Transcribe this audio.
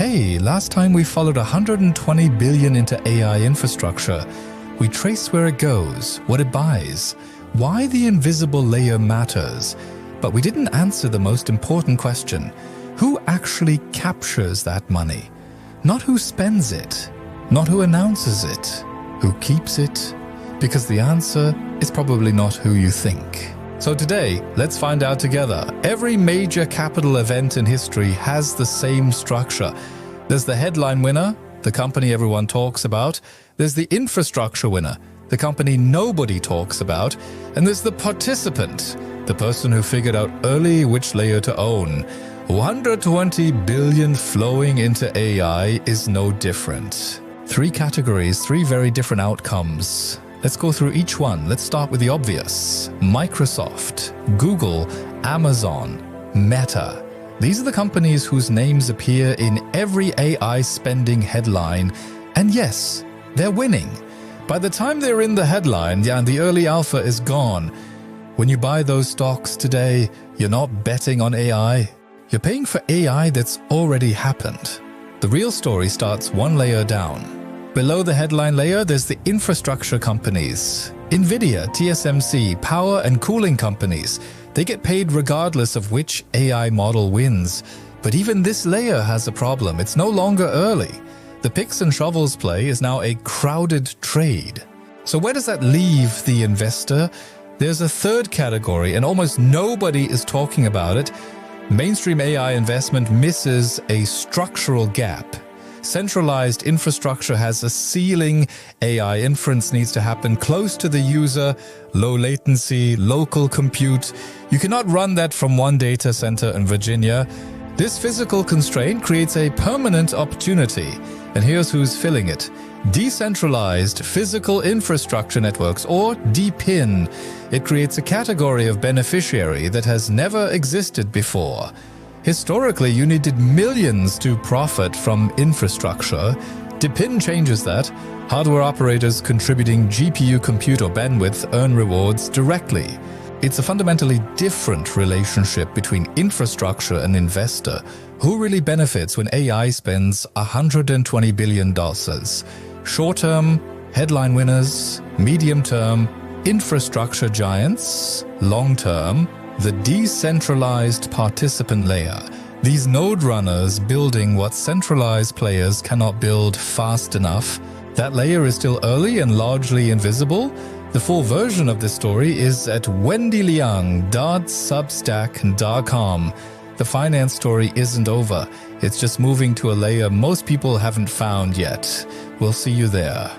hey, last time we followed 120 billion into AI infrastructure. We trace where it goes, what it buys, why the invisible layer matters. But we didn't answer the most important question. Who actually captures that money? Not who spends it, not who announces it, who keeps it? Because the answer is probably not who you think. So today, let's find out together. Every major capital event in history has the same structure. There's the headline winner, the company everyone talks about. There's the infrastructure winner, the company nobody talks about. And there's the participant, the person who figured out early which layer to own. 120 billion flowing into AI is no different. 3 categories, 3 very different outcomes. Let's go through each one. Let's start with the obvious. Microsoft, Google, Amazon, Meta. These are the companies whose names appear in every AI spending headline. And yes, they're winning. By the time they're in the headline, the early alpha is gone. When you buy those stocks today, you're not betting on AI. You're paying for AI that's already happened. The real story starts one layer down. Below the headline layer, there's the infrastructure companies. Nvidia, TSMC, power and cooling companies. They get paid regardless of which AI model wins. But even this layer has a problem. It's no longer early. The picks and shovels play is now a crowded trade. So where does that leave the investor? There's a third category, and almost nobody is talking about it. Mainstream AI investment misses a structural gap. Centralized infrastructure has a ceiling. AI inference needs to happen close to the user, low latency, local compute. You cannot run that from one data center in Virginia. This physical constraint creates a permanent opportunity. And here's who's filling it. Decentralized physical infrastructure networks, or DePIN. It creates a category of beneficiary that has never existed before. Historically, you needed millions to profit from infrastructure. DePIN changes that. Hardware operators contributing GPU compute or bandwidth earn rewards directly. It's a fundamentally different relationship between infrastructure and investor. Who really benefits when AI spends $120 billion? Short-term, headline winners. Medium-term, infrastructure giants. Long-term, the decentralized participant layer. These node runners building what centralized players cannot build fast enough. That layer is still early and largely invisible. The full version of this story is at wendyliang.substack.com. The finance story isn't over. It's just moving to a layer most people haven't found yet. We'll see you there.